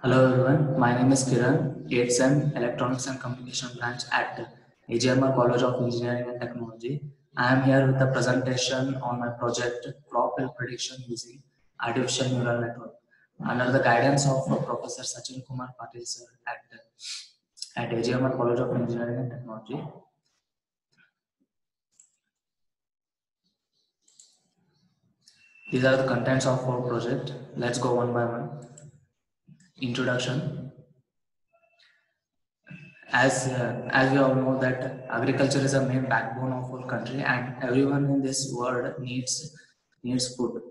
Hello everyone, my name is Kiran, 8th SEM Electronics and Communication branch at AGMR College of Engineering and Technology. I am here with a presentation on my project crop yield prediction using artificial neural network under the guidance of Professor Sachin Kumar Patil sir at AGMR College of Engineering and Technology. These are the contents of our project. Let's go one by one. Introduction. As we all know that agriculture is a main backbone of our country, and everyone in this world needs food.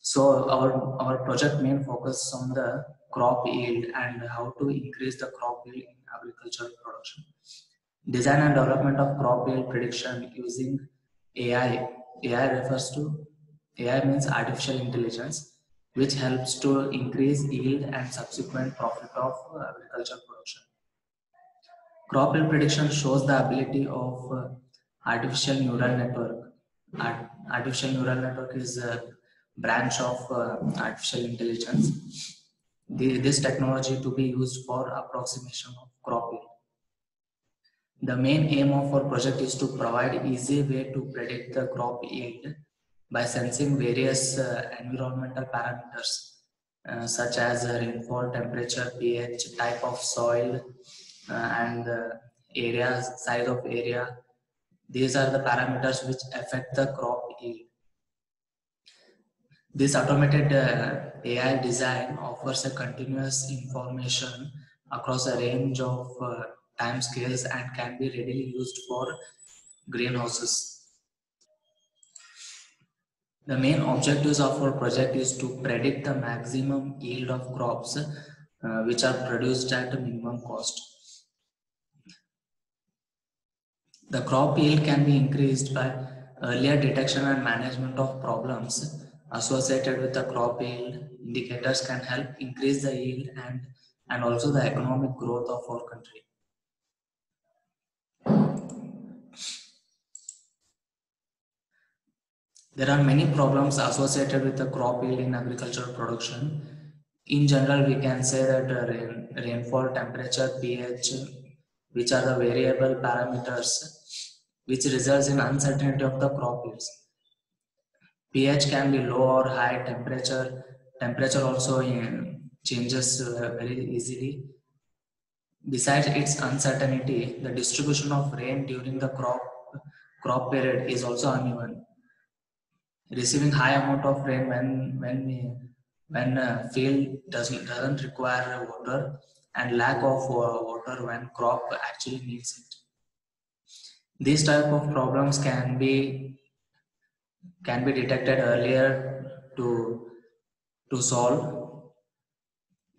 So our project main focus on the crop yield and how to increase the crop yield in agricultural production. Design and development of crop yield prediction using AI. AI refers to AI means artificial intelligence, which helps to increase yield and subsequent profit of agricultural production. Crop yield prediction shows the ability of artificial neural network. Artificial neural network is a branch of artificial intelligence. This technology to be used for approximation of crop yield. The main aim of our project is to provide easy way to predict the crop yield by sensing various environmental parameters such as rainfall, temperature, pH, type of soil, and area, size of area. These are the parameters which affect the crop yield. This automated AI design offers a continuous information across a range of time scales and can be readily used for greenhouses. The main objectives of our project is to predict the maximum yield of crops which are produced at a minimum cost. The crop yield can be increased by earlier detection and management of problems associated with the crop yield. Indicators can help increase the yield and also the economic growth of our country. There are many problems associated with the crop yield in agricultural production. In general, we can say that rainfall, temperature, pH, which are the variable parameters which results in uncertainty of the crop yields. pH can be low or high, temperature also changes very easily. Besides its uncertainty, the distribution of rain during the crop period is also uneven. Receiving high amount of rain when field doesn't require water, and lack of water when crop actually needs it. These type of problems can be detected earlier to solve.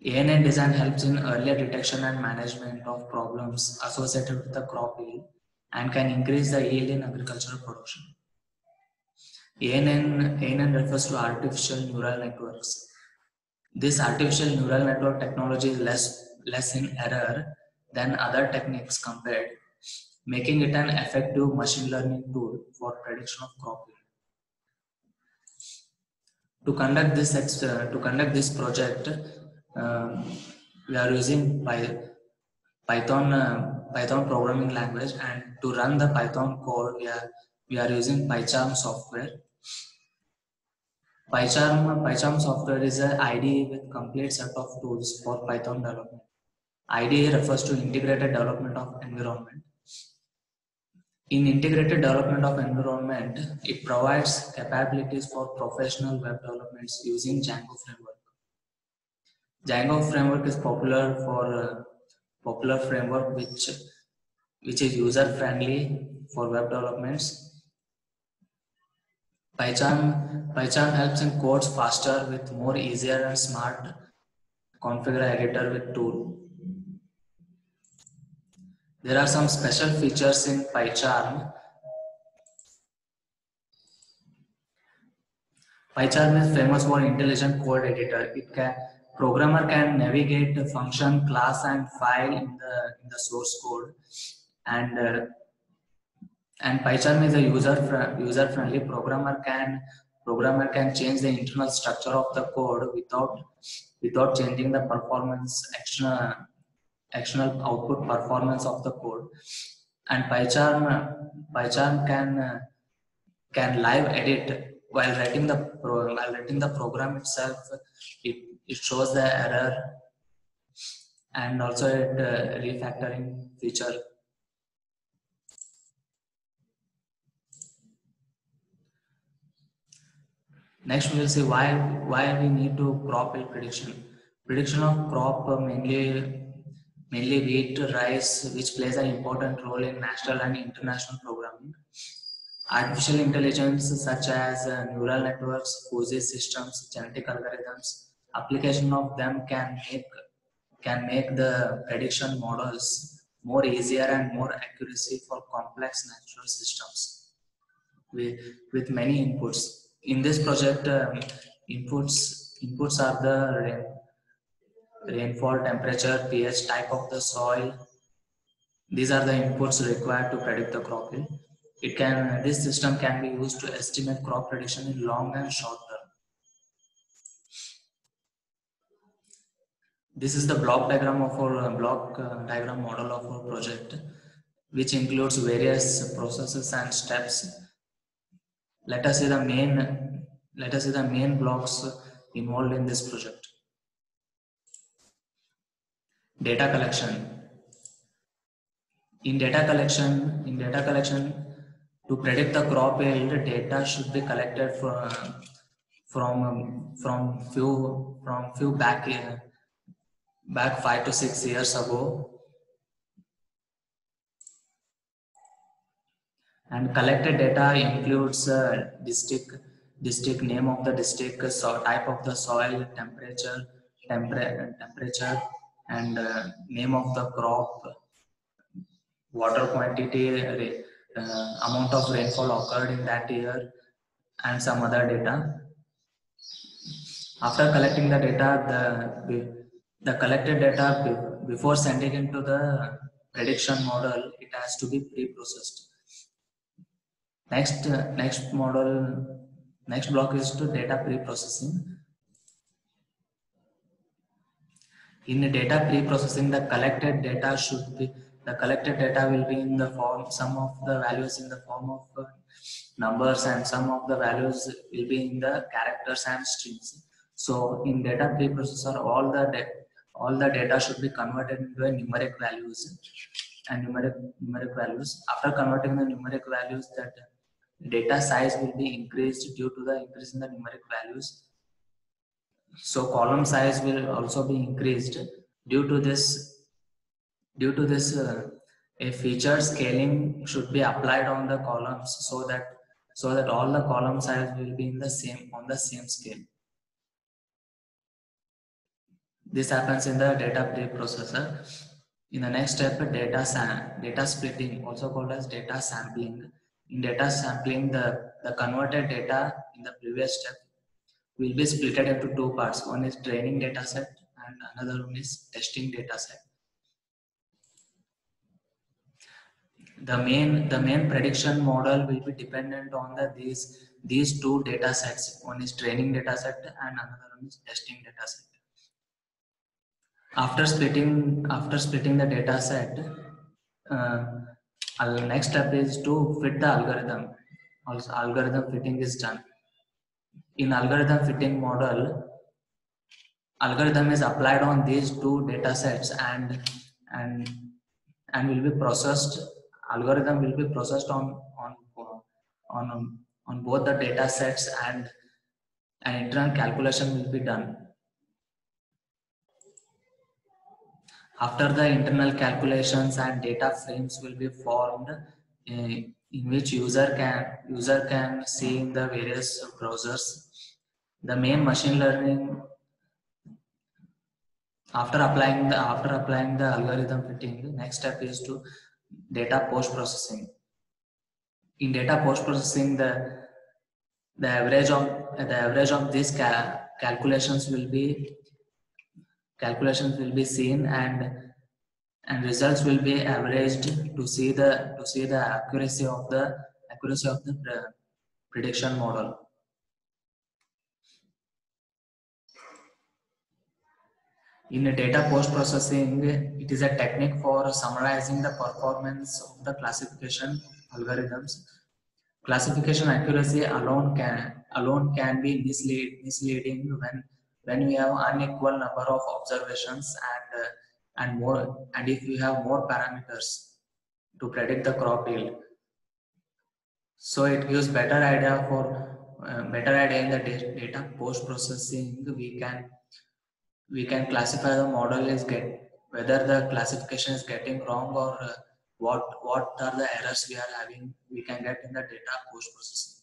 ANN design helps in earlier detection and management of problems associated with the crop yield and can increase the yield in agricultural production. ANN refers to artificial neural networks. This artificial neural network technology is less in error than other techniques compared, making it an effective machine learning tool for prediction of crop yield. To conduct this project, we are using Python programming language, and to run the Python code, we are using PyCharm software. PyCharm software is an IDE with complete set of tools for Python development. IDE refers to Integrated Development of Environment. In Integrated Development of Environment, it provides capabilities for professional web developments using Django framework. Django framework is popular framework which is user friendly for web developments. PyCharm helps in codes faster with more easier and smart configure editor with tool. There are some special features in PyCharm. PyCharm is famous for intelligent code editor. Programmer can navigate the function, class, and file in the source code, and PyCharm is a user friendly. Programmer can programmer can change the internal structure of the code without changing the performance external output performance of the code. And PyCharm can live edit while writing the program itself. It shows the error, and also it refactoring feature. Next, we will see why we need to crop yield prediction. Prediction of crop mainly wheat, rice, which plays an important role in national and international programming. Artificial intelligence such as neural networks, fuzzy systems, genetic algorithms, application of them can make the prediction models more easier and more accuracy for complex natural systems with many inputs. In this project, inputs are the rainfall, temperature, pH, type of the soil. These are the inputs required to predict the crop yield. This system can be used to estimate crop prediction in long and short term. This is the block diagram model of our project, which includes various processes and steps. Let us see the main blocks involved in this project. Data collection. In data collection, to predict the crop yield, data should be collected from few back 5 to 6 years ago, and collected data includes district name of the district, type of the soil, temperature, and name of the crop, water quantity, amount of rainfall occurred in that year, and some other data. After collecting the data, the collected data, before sending into the prediction model, it has to be pre-processed. Next block is to data pre-processing. In the data pre-processing, the collected data will be in the form, some of the values in the form of numbers, and some of the values will be in the characters and strings. So in data preprocessor, all the data should be converted into a numeric values and numeric values. After converting the numeric values, that data size will be increased due to the increase in the numeric values. So column size will also be increased. Due to this, a feature scaling should be applied on the columns so that all the column size will be on the same scale. This happens in the data preprocessor. In the next step, data splitting, also called as data sampling. In data sampling, the converted data in the previous step will be split into two parts. One is training data set and another one is testing data set. The main prediction model will be dependent on these two data sets. One is training data set and another one is testing data set. After splitting the data set, next step is to fit the algorithm. Also, algorithm fitting is done. In algorithm fitting model, algorithm is applied on these two data sets and will be processed. Algorithm will be processed on both the data sets, and an internal calculation will be done. After the internal calculations and data frames will be formed, in which user can see in the various browsers. The main machine learning, after applying the algorithm fitting, the next step is to data post processing. In data post processing, the average of these calculations will be seen, and results will be averaged to see the accuracy of the prediction model. In data post-processing, it is a technique for summarizing the performance of the classification algorithms. Classification accuracy alone can be misleading when we have unequal number of observations and if we have more parameters to predict the crop yield. So it gives better idea in the data post processing. We can classify the model is whether the classification is getting wrong or what are the errors we are having. We can get in the data post processing.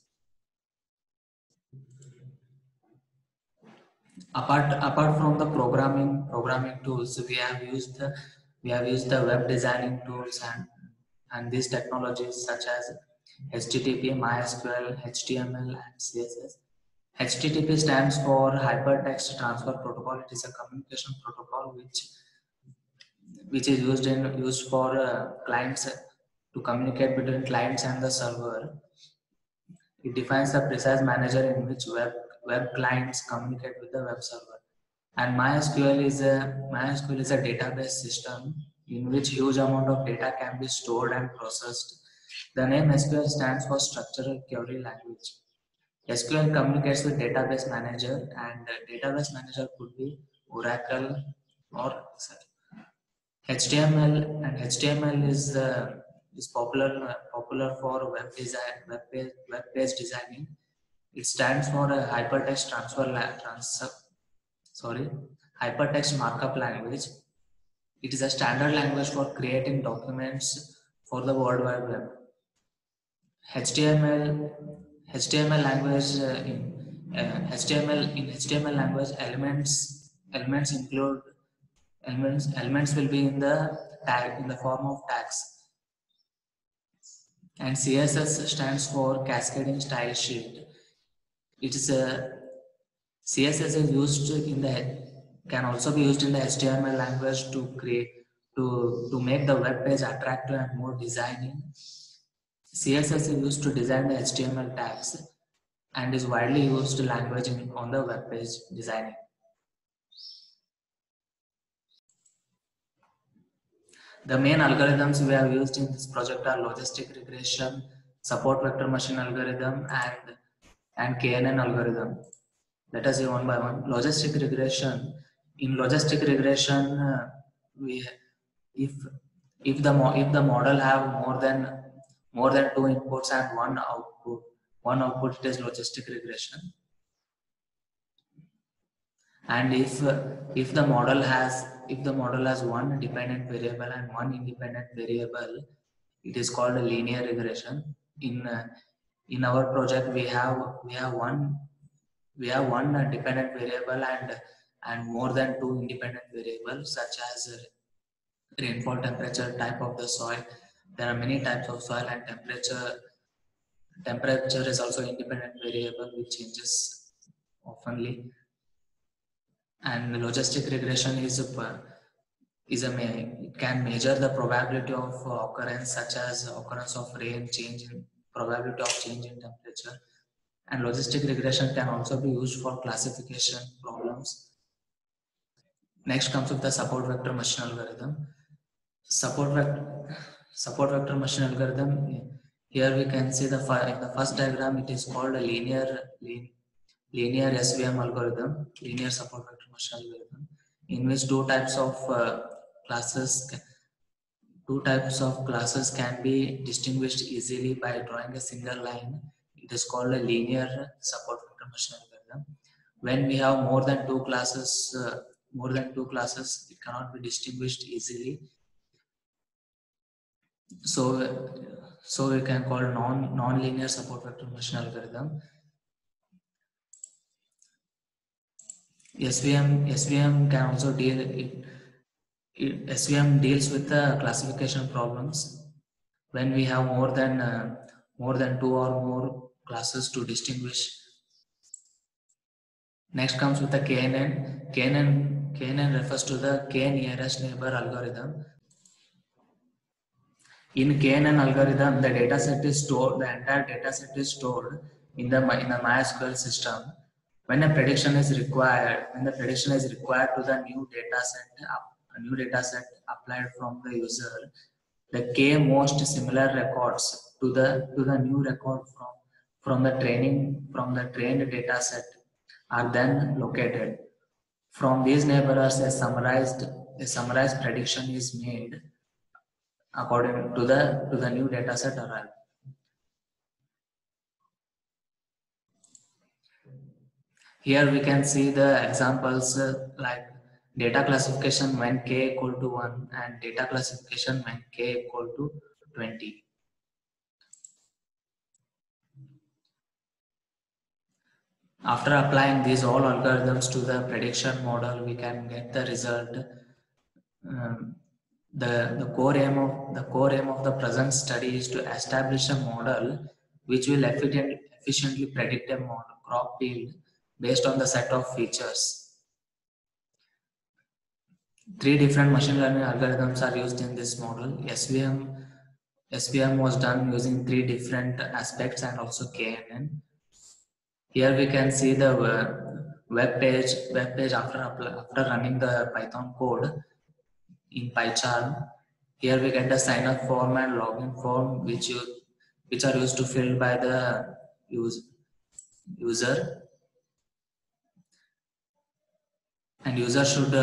Apart from the programming tools, we have used the web designing tools and these technologies such as HTTP, MySQL, HTML, and CSS. HTTP stands for Hypertext Transfer Protocol. It is a communication protocol which is used for clients to communicate between clients and the server. It defines the precise manager in which web clients communicate with the web server. And MySQL is a database system in which huge amount of data can be stored and processed. The name SQL stands for Structural Query Language. SQL communicates with database manager, and database manager could be Oracle or HTML, and HTML is popular for web page designing. It stands for a hypertext markup language. It is a standard language for creating documents for the World Wide Web. HTML language in HTML language elements include elements will be in the form of tags. And CSS stands for cascading style sheet. It is a CSS is used can also be used in the HTML language to make the web page attractive and more designing. CSS is used to design the HTML tags and is widely used language on the web page designing. The main algorithms we have used in this project are logistic regression, support vector machine algorithm, and KNN algorithm. Let us see one by one. Logistic regression. In logistic regression, if the model have more than two inputs and one output, it is logistic regression. And if the model has one dependent variable and one independent variable, it is called a linear regression. In our project, we have one dependent variable and more than two independent variables, such as rainfall, temperature, type of the soil. There are many types of soil, and temperature is also independent variable which changes oftenly. And logistic regression it can measure the probability of occurrence, such as occurrence of rain, probability of change in temperature. And logistic regression can also be used for classification problems. Next comes with the support vector machine algorithm. Support vector machine algorithm. Here we can see in the first diagram, it is called a linear SVM algorithm, linear support vector machine algorithm, in which two types of classes can be distinguished easily by drawing a single line. It is called a linear support vector machine algorithm. When we have more than two classes, it cannot be distinguished easily. So we can call non-linear support vector machine algorithm. SVM can also SVM deals with the classification problems when we have more than two or more classes to distinguish. Next comes with the KNN. KNN refers to the K nearest neighbor algorithm. In KNN algorithm, the entire data set is stored in the MySQL system. when a prediction is required, to the new data set applied from the user, the k most similar records to the new record from the trained data set are then located. From these neighbors, a summarized prediction is made according to the new data set arrived. Here we can see the examples like data classification when k equal to 1 and data classification when k equal to 20. After applying these all algorithms to the prediction model, we can get the result. The core aim of the present study is to establish a model which will efficiently predict a crop yield based on the set of features. 3 different machine learning algorithms are used in this model. SVM was done using 3 different aspects and also KNN. Here we can see the web page after running the Python code in PyCharm. Here we get the sign up form and login form which are used to fill by the user. And user should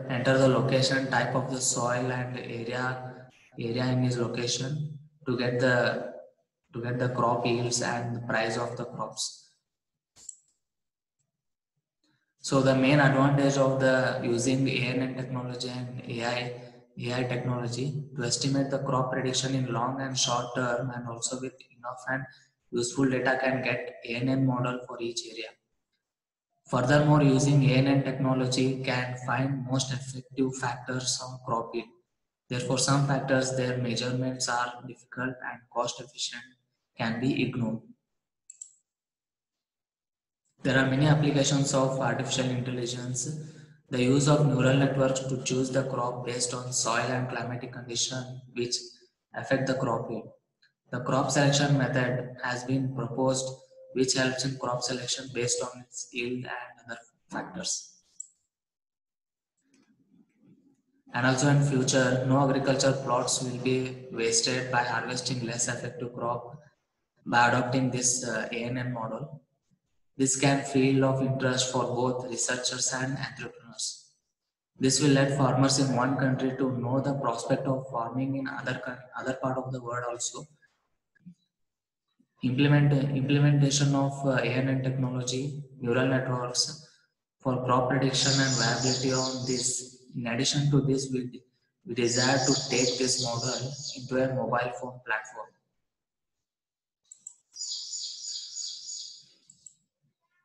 enter the location, type of the soil and area in his location to get the crop yields and the price of the crops. So the main advantage of the using ANN technology and AI technology to estimate the crop prediction in long and short term, and also with enough and useful data can get ANN model for each area. Furthermore, using ANN technology can find most effective factors on crop yield. Therefore, some factors, their measurements are difficult and cost efficient, can be ignored. There are many applications of artificial intelligence. The use of neural networks to choose the crop based on soil and climatic conditions which affect the crop yield. The crop selection method has been proposed which helps in crop selection based on its yield and other factors. And also in future, no agriculture plots will be wasted by harvesting less effective crop by adopting this ANN model. This can feel of interest for both researchers and entrepreneurs. This will let farmers in one country to know the prospect of farming in other part of the world also. Implementation of ANN technology, neural networks for crop prediction and viability on this. In addition to this, we desire to take this model into a mobile phone platform.